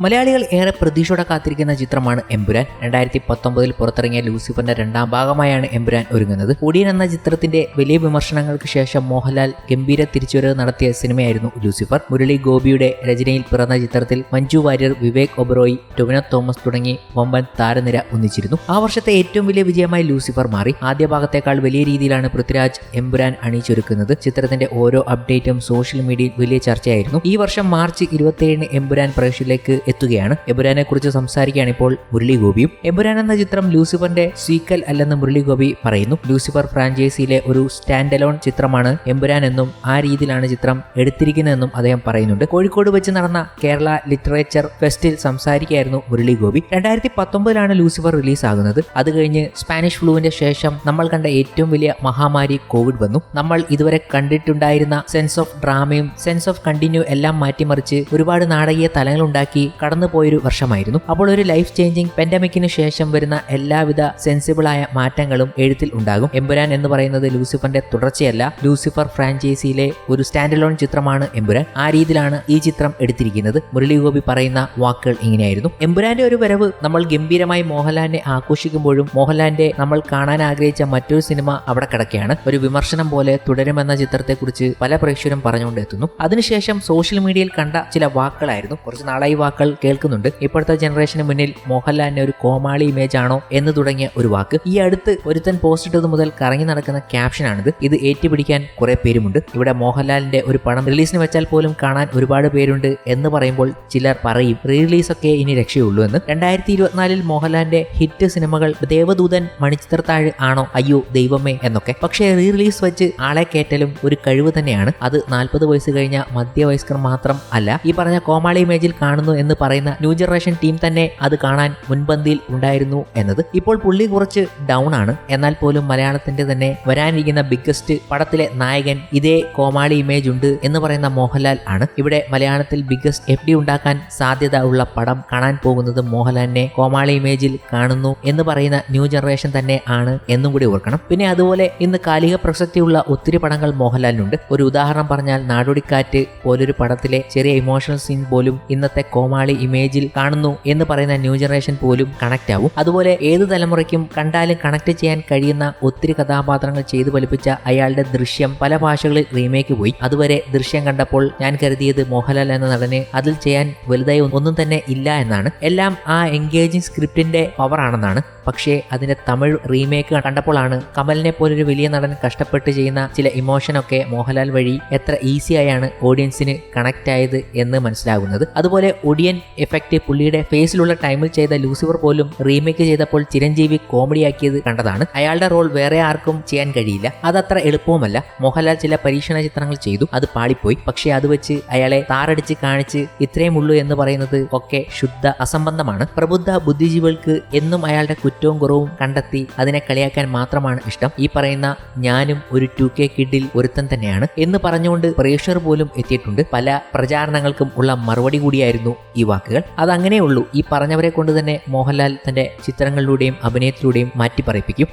മലയാളികൾ ഏറെ പ്രതീക്ഷയോടെ കാത്തിരിക്കുന്ന ചിത്രമാണ് എമ്പുരാൻ. 2019 പുറത്തിറങ്ങിയ ലൂസിഫറിന്റെ രണ്ടാം ഭാഗമായാണ് എമ്പുരാൻ ഒരുങ്ങുന്നത്. ഒടിയൻ എന്ന ചിത്രത്തിന്റെ വലിയ വിമർശനങ്ങൾക്ക് ശേഷം മോഹൻലാൽ ഗംഭീര തിരിച്ചുവരവ് നടത്തിയ സിനിമയായിരുന്നു ലൂസിഫർ. മുരളി ഗോപിയുടെ രചനയിൽ പിറന്ന ചിത്രത്തിൽ മഞ്ജു വാര്യർ, വിവേക് ഒബറോയ്, ടൊവിനോ തോമസ് തുടങ്ങി വമ്പൻ താരനിര ഒന്നിച്ചിരുന്നു. ആ വർഷത്തെ ഏറ്റവും വലിയ വിജയമായി ലൂസിഫർ മാറി. ആദ്യ ഭാഗത്തേക്കാൾ വലിയ രീതിയിലാണ് പൃഥ്വിരാജ് എമ്പുരാൻ അണിയിച്ചൊരുക്കുന്നത്. ചിത്രത്തിന്റെ ഓരോ അപ്ഡേറ്റും സോഷ്യൽ മീഡിയയിൽ വലിയ ചർച്ചയായിരുന്നു. ഈ വർഷം മാർച്ച് 27 എമ്പുരാൻ പ്രേക്ഷകരിലേക്ക് എത്തുകയാണ്. എമ്പുരാനെ കുറിച്ച് സംസാരിക്കുകയാണ് ഇപ്പോൾ മുരളി ഗോപിയും. എമ്പുരാൻ എന്ന ചിത്രം ലൂസിഫറിന്റെ സീക്വൽ അല്ലെന്ന് മുരളി ഗോപി പറയുന്നു. ലൂസിഫർ ഫ്രാഞ്ചൈസിയിലെ ഒരു സ്റ്റാൻഡ് അലോൺ ചിത്രമാണ് എമ്പുരാൻ എന്നും ആ രീതിയിലാണ് ചിത്രം എടുത്തിരിക്കുന്നതെന്നും അദ്ദേഹം പറയുന്നുണ്ട്. കോഴിക്കോട് വെച്ച് നടന്ന കേരള ലിറ്ററേച്ചർ ഫെസ്റ്റിൽ സംസാരിക്കുകയായിരുന്നു മുരളി ഗോപി. 2019 ലൂസിഫർ റിലീസാകുന്നത്. അത് കഴിഞ്ഞ് സ്പാനിഷ് ഫ്ലൂവിന്റെ ശേഷം നമ്മൾ കണ്ട ഏറ്റവും വലിയ മഹാമാരി കോവിഡ് വന്നു. നമ്മൾ ഇതുവരെ കണ്ടിട്ടുണ്ടായിരുന്ന സെൻസ് ഓഫ് ഡ്രാമയും സെൻസ് ഓഫ് കണ്ടിന്യൂ എല്ലാം മാറ്റിമറിച്ച് ഒരുപാട് നാടകീയ തലങ്ങളുണ്ടാക്കി കടന്നുപോയൊരു വർഷമായിരുന്നു. അപ്പോൾ ഒരു ലൈഫ് ചേഞ്ചിങ് പെൻഡമിക്കിന് ശേഷം വരുന്ന എല്ലാവിധ സെൻസിബിളായ മാറ്റങ്ങളും എഴുത്തിൽ ഉണ്ടാകും. എമ്പുരാൻ എന്ന് പറയുന്നത് ലൂസിഫറിന്റെ തുടർച്ചയല്ല, ലൂസിഫർ ഫ്രാഞ്ചൈസിയിലെ ഒരു സ്റ്റാൻഡ് അലോൺ ചിത്രമാണ് എമ്പുരാൻ. ആ രീതിയിലാണ് ഈ ചിത്രം എടുത്തിരിക്കുന്നത്. മുരളി ഗോപി പറയുന്ന വാക്കുകൾ ഇങ്ങനെയായിരുന്നു. എമ്പുരാന്റെ ഒരു വരവ് നമ്മൾ ഗംഭീരമായി മോഹൻലാലിനെ ആഘോഷിക്കുമ്പോഴും മോഹൻലാലിന്റെ നമ്മൾ കാണാൻ ആഗ്രഹിച്ച മറ്റൊരു സിനിമ അവിടെ കിടക്കുകയാണ്. ഒരു വിമർശനം പോലെ തുടരുമെന്ന ചിത്രത്തെക്കുറിച്ച് പല പ്രേക്ഷകരും പറഞ്ഞുകൊണ്ട് എത്തുന്നു. അതിനുശേഷം സോഷ്യൽ മീഡിയയിൽ കണ്ട ചില വാക്കുകളായിരുന്നു. കുറച്ച് നാളായി വാക്കുകൾ കേൾക്കുന്നുണ്ട്. ഇപ്പോഴത്തെ ജനറേഷന് മുന്നിൽ മോഹൻലാലിന്റെ ഒരു കോമാളി ഇമേജ് ആണോ എന്ന് തുടങ്ങിയ ഒരു വാക്ക്. ഈ അടുത്ത് ഒരുത്തൻ പോസ്റ്റ് ഇട്ടത് മുതൽ കറങ്ങി നടക്കുന്ന ക്യാപ്ഷനാണിത്. ഇത് ഏറ്റുപിടിക്കാൻ കുറെ പേരുമുണ്ട്. ഇവിടെ മോഹൻലാലിന്റെ ഒരു പടം റിലീസിന് വെച്ചാൽ പോലും കാണാൻ ഒരുപാട് പേരുണ്ട് എന്ന് പറയുമ്പോൾ ചിലർ പറയും റീ റിലീസ് ഒക്കെ ഇനി രക്ഷയുള്ളൂ എന്ന്. 2024 മോഹൻലാലിന്റെ ഹിറ്റ് സിനിമകൾ ദേവദൂതൻ, മണിച്ചിത്രത്താഴ് ആണോ, അയ്യോ ദൈവമേ എന്നൊക്കെ. പക്ഷേ റീ റിലീസ് വെച്ച് ആളെ കയറ്റലും ഒരു കഴിവ് തന്നെയാണ്. അത് 40 വയസ്സ് കഴിഞ്ഞ മധ്യവയസ്കർ മാത്രം അല്ല. ഈ പറഞ്ഞ കോമാളി ഇമേജിൽ കാണുന്നു എന്ന് പറയുന്ന ന്യൂ ജനറേഷൻ ടീം തന്നെ അത് കാണാൻ മുൻപന്തിയിൽ ഉണ്ടായിരുന്നു എന്നത്. ഇപ്പോൾ പുള്ളി കുറച്ച് ഡൗൺ ആണ്. എന്നാൽ പോലും മലയാളത്തിന്റെ തന്നെ വരാനിരിക്കുന്ന ബിഗ്ഗസ്റ്റ് പടത്തിലെ നായകൻ ഇതേ കോമാളി ഇമേജ് ഉണ്ട് എന്ന് പറയുന്ന മോഹൻലാൽ ആണ്. ഇവിടെ മലയാളത്തിൽ ബിഗ്ഗസ്റ്റ് FD ഉണ്ടാക്കാൻ സാധ്യത ഉള്ള പടം കാണാൻ പോകുന്നത് മോഹൻലാലിനെ കോമാളി ഇമേജിൽ കാണുന്നു എന്ന് പറയുന്ന ന്യൂ ജനറേഷൻ തന്നെ ആണ് എന്നും കൂടി ഓർക്കണം. പിന്നെ അതുപോലെ ഇന്ന് കാലിക പ്രസക്തിയുള്ള ഒത്തിരി പടങ്ങൾ മോഹൻലാലിനുണ്ട്. ഒരു ഉദാഹരണം പറഞ്ഞാൽ നാടോടിക്കാറ്റ് പോലൊരു പടത്തിലെ ചെറിയ ഇമോഷണൽ സീൻ പോലും ഇന്നത്തെ കോമാളി ഇമേജിൽ കാണുന്നു എന്ന് പറയുന്ന ന്യൂ ജനറേഷൻ പോലും കണക്ട് ആവും. അതുപോലെ ഏത് തലമുറയ്ക്കും കണ്ടാലും കണക്ട് ചെയ്യാൻ കഴിയുന്ന ഒത്തിരി കഥാപാത്രങ്ങൾ ചെയ്തു ഫലിപ്പിച്ച അയാളുടെ ദൃശ്യം പല ഭാഷകളിൽ റീമേക്ക് പോയി. അതുവരെ ദൃശ്യം കണ്ടപ്പോൾ ഞാൻ കരുതിയത് മോഹൻലാൽ എന്ന നടന് അതിൽ ചെയ്യാൻ വലുതായി ഒന്നും തന്നെ ഇല്ല എന്നാണ്. എല്ലാം ആ എൻഗേജിങ് സ്ക്രിപ്റ്റിന്റെ പവർ ആണെന്നാണ്. പക്ഷേ അതിന്റെ തമിഴ് റീമേക്ക് കണ്ടപ്പോഴാണ് കമലിനെ പോലൊരു വലിയ നടൻ കഷ്ടപ്പെട്ട് ചെയ്യുന്ന ചില ഇമോഷനൊക്കെ മോഹൻലാൽ വഴി എത്ര ഈസി ആയാണ് ഓഡിയൻസിന് കണക്ട് ആയത് എന്ന് മനസ്സിലാകുന്നത്. അതുപോലെ ഒടിയൻ എഫക്റ്റ് പുള്ളിയുടെ ഫേസിലുള്ള ടൈമിൽ ചെയ്ത ലൂസിഫർ പോലും റീമേക്ക് ചെയ്തപ്പോൾ ചിരഞ്ജീവി കോമഡിയാക്കിയത് കണ്ടതാണ്. അയാളുടെ റോൾ വേറെ ആർക്കും ചെയ്യാൻ കഴിയില്ല. അതത്ര എളുപ്പവുമല്ല. മോഹൻലാൽ ചില പരീക്ഷണ ചിത്രങ്ങൾ ചെയ്തു, അത് പാളിപ്പോയി. പക്ഷേ അത് വെച്ച് അയാളെ താറടിച്ച് കാണിച്ച് ഇത്രയും ഉള്ളൂ എന്ന് പറയുന്നത് ഒക്കെ ശുദ്ധ അസംബന്ധമാണ്. പ്രബുദ്ധ ബുദ്ധിജീവികൾക്ക് എന്നും അയാളുടെ കുറ്റവും കുറവും കണ്ടെത്തി അതിനെ കളിയാക്കാൻ മാത്രമാണ് ഇഷ്ടം. ഈ പറയുന്ന ഞാനും ഒരു 2K കിഡിൽ ഒരുത്തൻ തന്നെയാണ് എന്ന് പറഞ്ഞുകൊണ്ട് പ്രേക്ഷകർ പോലും എത്തിയിട്ടുണ്ട്. പല പ്രചാരണങ്ങൾക്കും ഉള്ള മറുപടി കൂടിയായിരുന്നു ഈ വാക്കുകൾ. അതങ്ങനെയുള്ളൂ. ഈ പറഞ്ഞവരെ കൊണ്ട് തന്നെ മോഹൻലാൽ തന്റെ ചിത്രങ്ങളിലൂടെയും അഭിനയത്തിലൂടെയും മാറ്റി പറയിപ്പിക്കും.